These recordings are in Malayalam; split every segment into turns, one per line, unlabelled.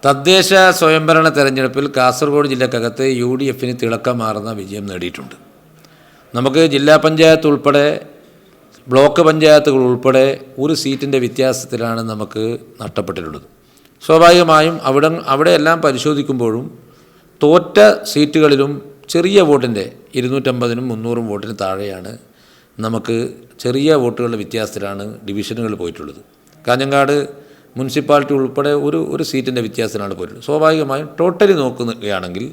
തദ്ദേശ സ്വയംഭരണ തെരഞ്ഞെടുപ്പിൽ കാസർഗോഡ് ജില്ലക്കകത്ത് UDFന് തിളക്കമാർന്ന വിജയം നേടിയിട്ടുണ്ട്. നമുക്ക് ജില്ലാ പഞ്ചായത്ത് ഉൾപ്പെടെ ബ്ലോക്ക് പഞ്ചായത്തുകൾ ഉൾപ്പെടെ ഒരു സീറ്റിൻ്റെ വ്യത്യാസത്തിലാണ് നമുക്ക് നഷ്ടപ്പെട്ടിട്ടുള്ളത്. സ്വാഭാവികമായും അവിടെയെല്ലാം പരിശോധിക്കുമ്പോഴും തോറ്റ സീറ്റുകളിലും ചെറിയ വോട്ടിൻ്റെ 250-നും 300 വോട്ടിന് താഴെയാണ് നമുക്ക് ചെറിയ വോട്ടുകളുടെ വ്യത്യാസത്തിലാണ് ഡിവിഷനുകൾ പോയിട്ടുള്ളത്. കാഞ്ഞങ്ങാട് മുനിസിപ്പാലിറ്റി ഉൾപ്പെടെ ഒരു സീറ്റിൻ്റെ വ്യത്യാസത്തിലാണ് പോയിട്ടുള്ളത്. സ്വാഭാവികമായും ടോട്ടലി നോക്കുകയാണെങ്കിൽ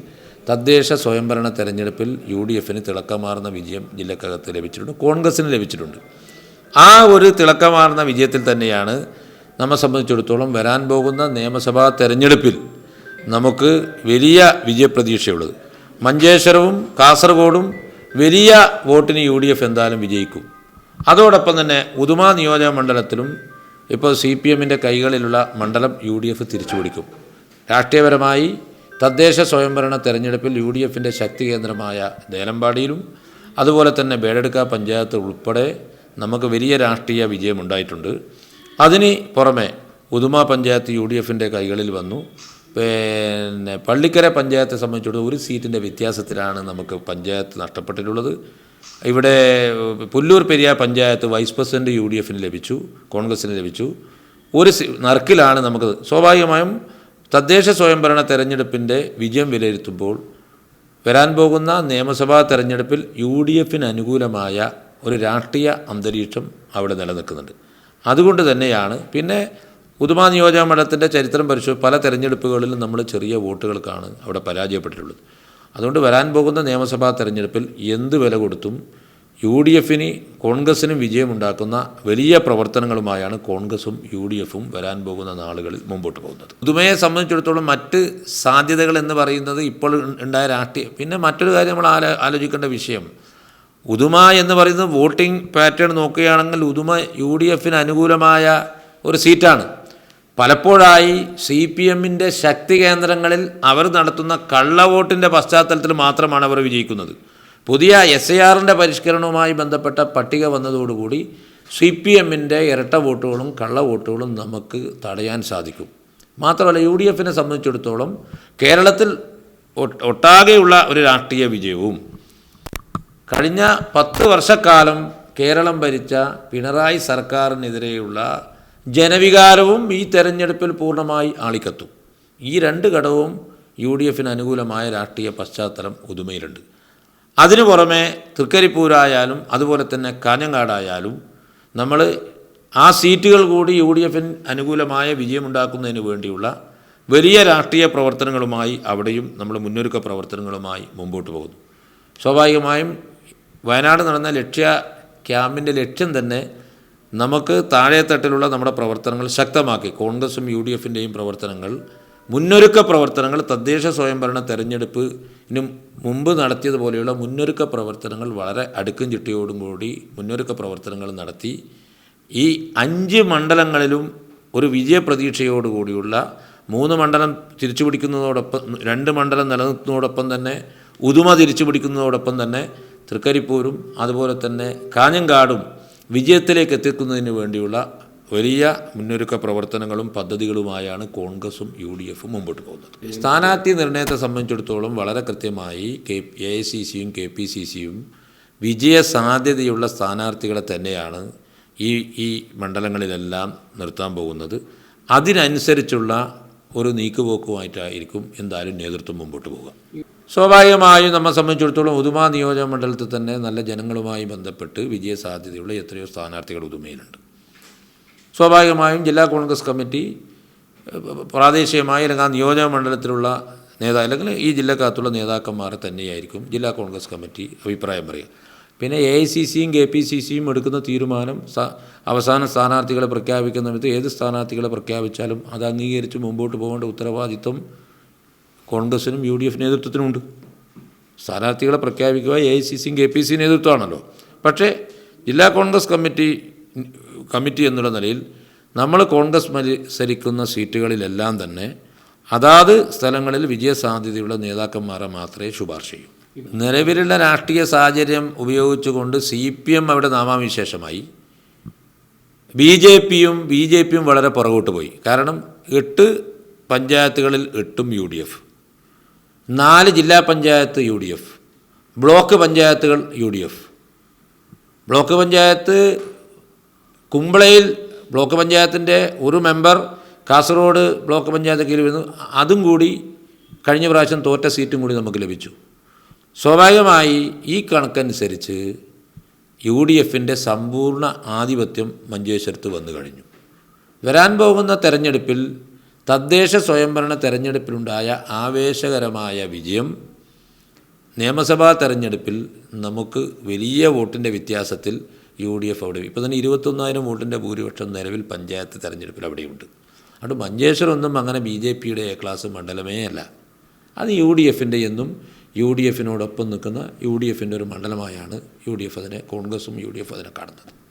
തദ്ദേശ സ്വയംഭരണ തെരഞ്ഞെടുപ്പിൽ UDFന് തിളക്കമാർന്ന വിജയം ജില്ലക്കകത്ത് ലഭിച്ചിട്ടുണ്ട്, കോൺഗ്രസ്സിന് ലഭിച്ചിട്ടുണ്ട്. ആ ഒരു തിളക്കമാർന്ന വിജയത്തിൽ തന്നെയാണ് നമ്മെ സംബന്ധിച്ചിടത്തോളം വരാൻ പോകുന്ന നിയമസഭാ തെരഞ്ഞെടുപ്പിൽ നമുക്ക് വലിയ വിജയപ്രതീക്ഷയുള്ളത്. മഞ്ചേശ്വരവും കാസർഗോഡും വലിയ വോട്ടിന് UDF എന്തായാലും വിജയിക്കും. അതോടൊപ്പം തന്നെ ഉദുമ നിയോജക മണ്ഡലത്തിലും ഇപ്പോൾ CPMൻ്റെ കൈകളിലുള്ള മണ്ഡലം UDF തിരിച്ചു പിടിക്കും. രാഷ്ട്രീയപരമായി തദ്ദേശ സ്വയംഭരണ തെരഞ്ഞെടുപ്പിൽ UDFൻ്റെ ശക്തി കേന്ദ്രമായ ദേലമ്പാടിയിലും അതുപോലെ തന്നെ ബേഡെടുക്ക പഞ്ചായത്ത് ഉൾപ്പെടെ നമുക്ക് വലിയ രാഷ്ട്രീയ വിജയമുണ്ടായിട്ടുണ്ട്. അതിന് പുറമെ ഉദുമ പഞ്ചായത്ത് UDFൻ്റെ കൈകളിൽ വന്നു. പിന്നെ പള്ളിക്കര പഞ്ചായത്തെ സംബന്ധിച്ചിടത്തോളം ഒരു സീറ്റിൻ്റെ വ്യത്യാസത്തിലാണ് നമുക്ക് പഞ്ചായത്ത് നഷ്ടപ്പെട്ടിട്ടുള്ളത്. ഇവിടെ പുല്ലൂർ പെരിയ പഞ്ചായത്ത് വൈസ് പ്രസിഡൻറ്റ് UDFന് ലഭിച്ചു, കോൺഗ്രസ്സിന് ലഭിച്ചു. ഒരു നറുക്കിലാണ് നമുക്ക്. സ്വാഭാവികമായും തദ്ദേശ സ്വയംഭരണ തെരഞ്ഞെടുപ്പിൻ്റെ വിജയം വിലയിരുത്തുമ്പോൾ വരാൻ പോകുന്ന നിയമസഭാ തെരഞ്ഞെടുപ്പിൽ UDFന് അനുകൂലമായ ഒരു രാഷ്ട്രീയ അന്തരീക്ഷം അവിടെ നിലനിൽക്കുന്നുണ്ട്. അതുകൊണ്ട് തന്നെയാണ് പിന്നെ ഉദുമ നിയോജക മണ്ഡലത്തിൻ്റെ ചരിത്രം പല തെരഞ്ഞെടുപ്പുകളിലും നമ്മൾ ചെറിയ വോട്ടുകൾക്കാണ് അവിടെ പരാജയപ്പെട്ടിട്ടുള്ളത്. അതുകൊണ്ട് വരാൻ പോകുന്ന നിയമസഭാ തെരഞ്ഞെടുപ്പിൽ എന്ത് വില കൊടുത്തും UDFന് കോൺഗ്രസ്സിനും വിജയമുണ്ടാക്കുന്ന വലിയ പ്രവർത്തനങ്ങളുമായാണ് കോൺഗ്രസും UDFും വരാൻ പോകുന്ന നാളുകളിൽ മുമ്പോട്ട് പോകുന്നത്. ഉദുമയെ സംബന്ധിച്ചിടത്തോളം മറ്റ് സാധ്യതകൾ എന്ന് പറയുന്നത് ഇപ്പോൾ ഉണ്ടായ രാഷ്ട്രീയം. പിന്നെ മറ്റൊരു കാര്യം നമ്മൾ ആലോചിക്കേണ്ട വിഷയം, ഉദുമ എന്ന് പറയുന്നത് വോട്ടിംഗ് പാറ്റേൺ നോക്കുകയാണെങ്കിൽ ഉദുമ UDFന് അനുകൂലമായ ഒരു സീറ്റാണ്. പലപ്പോഴായി CPMൻ്റെ ശക്തി കേന്ദ്രങ്ങളിൽ അവർ നടത്തുന്ന കള്ളവോട്ടിൻ്റെ പശ്ചാത്തലത്തിൽ മാത്രമാണ് അവർ വിജയിക്കുന്നത്. പുതിയ SIRൻ്റെ പരിഷ്കരണവുമായി ബന്ധപ്പെട്ട പട്ടിക വന്നതോടുകൂടി CPMൻ്റെ ഇരട്ട വോട്ടുകളും കള്ള വോട്ടുകളും നമുക്ക് തടയാൻ സാധിക്കും. മാത്രമല്ല UDFനെ സംബന്ധിച്ചിടത്തോളം കേരളത്തിൽ ഒട്ടാകെയുള്ള ഒരു രാഷ്ട്രീയ വിജയവും കഴിഞ്ഞ 10 വർഷക്കാലം കേരളം ഭരിച്ച പിണറായി സർക്കാരിനെതിരെയുള്ള ജനവികാരവും ഈ തെരഞ്ഞെടുപ്പിൽ പൂർണ്ണമായി ആളിക്കത്തും. ഈ രണ്ട് ഘടകവും UDFന് അനുകൂലമായ രാഷ്ട്രീയ പശ്ചാത്തലം ഉദുമയിലുണ്ട്. അതിനു പുറമെ തൃക്കരിപ്പൂരായാലും അതുപോലെ തന്നെ കാഞ്ഞങ്ങാടായാലും നമ്മൾ ആ സീറ്റുകൾ കൂടി UDFന് അനുകൂലമായ വിജയമുണ്ടാക്കുന്നതിന് വേണ്ടിയുള്ള വലിയ രാഷ്ട്രീയ പ്രവർത്തനങ്ങളുമായി അവിടെയും നമ്മൾ മുന്നൊരുക്ക പ്രവർത്തനങ്ങളുമായി മുമ്പോട്ട് പോകുന്നു. സ്വാഭാവികമായും വയനാട് നടന്ന ക്യാമ്പിൻ്റെ ലക്ഷ്യം തന്നെ നമുക്ക് താഴെത്തട്ടിലുള്ള നമ്മുടെ പ്രവർത്തനങ്ങൾ ശക്തമാക്കി കോൺഗ്രസും UDFൻ്റെയും പ്രവർത്തനങ്ങൾ, മുന്നൊരുക്ക പ്രവർത്തനങ്ങൾ, തദ്ദേശ സ്വയംഭരണ തെരഞ്ഞെടുപ്പിന് മുമ്പ് നടത്തിയതുപോലെയുള്ള മുന്നൊരുക്ക പ്രവർത്തനങ്ങൾ വളരെ അടുക്കും ചിട്ടയോടും കൂടി മുന്നൊരുക്ക പ്രവർത്തനങ്ങൾ നടത്തി ഈ 5 മണ്ഡലങ്ങളിലും ഒരു വിജയപ്രതീക്ഷയോടുകൂടിയുള്ള 3 മണ്ഡലം തിരിച്ചു പിടിക്കുന്നതോടൊപ്പം 2 മണ്ഡലം നിലനിർത്തുന്നതോടൊപ്പം തന്നെ ഉദുമ തിരിച്ചു പിടിക്കുന്നതോടൊപ്പം തന്നെ തൃക്കരിപ്പൂരും അതുപോലെ തന്നെ കാഞ്ഞങ്ങാടും വിജയത്തിലേക്ക് എത്തിക്കുന്നതിന് വേണ്ടിയുള്ള വലിയ മുന്നൊരുക്ക പ്രവർത്തനങ്ങളും പദ്ധതികളുമായാണ് കോൺഗ്രസും UDFും മുമ്പോട്ട് പോകുന്നത്. സ്ഥാനാർത്ഥി നിർണയത്തെ സംബന്ധിച്ചിടത്തോളം വളരെ കൃത്യമായി AICCയും KPCCയും വിജയസാധ്യതയുള്ള സ്ഥാനാർത്ഥികളെ തന്നെയാണ് ഈ മണ്ഡലങ്ങളിലെല്ലാം നിർത്താൻ പോകുന്നത്. അതിനനുസരിച്ചുള്ള ഒരു നീക്കുപോക്കുമായിട്ടായിരിക്കും എന്തായാലും നേതൃത്വം മുമ്പോട്ട് പോകുക. സ്വാഭാവികമായും നമ്മെ സംബന്ധിച്ചിടത്തോളം ഉദുമ നിയോജക മണ്ഡലത്തിൽ തന്നെ നല്ല ജനങ്ങളുമായി ബന്ധപ്പെട്ട് വിജയസാധ്യതയുള്ള എത്രയോ സ്ഥാനാർത്ഥികൾ ഉദുമയിലുണ്ട്. സ്വാഭാവികമായും ജില്ലാ കോൺഗ്രസ് കമ്മിറ്റി പ്രാദേശികമായി അല്ലെങ്കിൽ ആ നിയോജക മണ്ഡലത്തിലുള്ള അല്ലെങ്കിൽ ഈ ജില്ലക്കകത്തുള്ള നേതാക്കന്മാരെ തന്നെയായിരിക്കും ജില്ലാ കോൺഗ്രസ് കമ്മിറ്റി അഭിപ്രായം പറയുക. പിന്നെ AICCയും KPCCയും എടുക്കുന്ന തീരുമാനം അവസാന സ്ഥാനാർത്ഥികളെ പ്രഖ്യാപിക്കുന്ന സമയത്ത് ഏത് സ്ഥാനാർത്ഥികളെ പ്രഖ്യാപിച്ചാലും അത് അംഗീകരിച്ച് മുമ്പോട്ട് പോകേണ്ട ഉത്തരവാദിത്വം കോൺഗ്രസിനും UDF നേതൃത്വത്തിനുമുണ്ട്. സ്ഥാനാർത്ഥികളെ പ്രഖ്യാപിക്കുക AICCയും KPC നേതൃത്വമാണല്ലോ. പക്ഷേ ജില്ലാ കോൺഗ്രസ് കമ്മിറ്റി എന്നുള്ള നിലയിൽ നമ്മൾ കോൺഗ്രസ് മത്സരിക്കുന്ന സീറ്റുകളിലെല്ലാം തന്നെ അതാത് സ്ഥലങ്ങളിൽ വിജയസാധ്യതയുള്ള നേതാക്കന്മാരെ മാത്രമേ ശുപാർശ ചെയ്യൂ. നിലവിലുള്ള രാഷ്ട്രീയ സാഹചര്യം ഉപയോഗിച്ചുകൊണ്ട് CPM അവിടെ നാമാവിശേഷമായി, ബി ജെ പിയും വളരെ പുറകോട്ട് പോയി. കാരണം 8 പഞ്ചായത്തുകളിൽ 8 UDF, 4 ജില്ലാ പഞ്ചായത്ത് UDF, ബ്ലോക്ക് പഞ്ചായത്തുകൾ UDF. ബ്ലോക്ക് പഞ്ചായത്ത് കുമ്പളയിൽ ബ്ലോക്ക് പഞ്ചായത്തിൻ്റെ ഒരു മെമ്പർ കാസർഗോഡ് ബ്ലോക്ക് പഞ്ചായത്ത് കീഴിൽ വരുന്നു. അതും കൂടി കഴിഞ്ഞ പ്രാവശ്യം തോറ്റ സീറ്റും കൂടി നമുക്ക് ലഭിച്ചു. സ്വാഭാവികമായി ഈ കണക്കനുസരിച്ച് UDFൻ്റെ സമ്പൂർണ്ണ ആധിപത്യം മഞ്ചേശ്വരത്ത് വന്നു കഴിഞ്ഞു. വരാൻ പോകുന്ന തെരഞ്ഞെടുപ്പിൽ തദ്ദേശ സ്വയംഭരണ തെരഞ്ഞെടുപ്പിലുണ്ടായ ആവേശകരമായ വിജയം നിയമസഭാ തെരഞ്ഞെടുപ്പിൽ നമുക്ക് വലിയ വോട്ടിൻ്റെ വ്യത്യാസത്തിൽ UDF അവിടെ ഇപ്പോൾ തന്നെ 21,000 വോട്ടിൻ്റെ ഭൂരിപക്ഷം നിലവിൽ പഞ്ചായത്ത് തെരഞ്ഞെടുപ്പിൽ അവിടെയുണ്ട്. അതുകൊണ്ട് മഞ്ചേശ്വരം ഒന്നും അങ്ങനെ BJPയുടെ A ക്ലാസ് മണ്ഡലമേ അല്ല. അത് UDFൻ്റെ എന്നും UDFനോടൊപ്പം നിൽക്കുന്ന UDFൻ്റെ ഒരു മണ്ഡലമായാണ് UDF അതിനെ, കോൺഗ്രസും UDF അതിനെ കാണുന്നത്.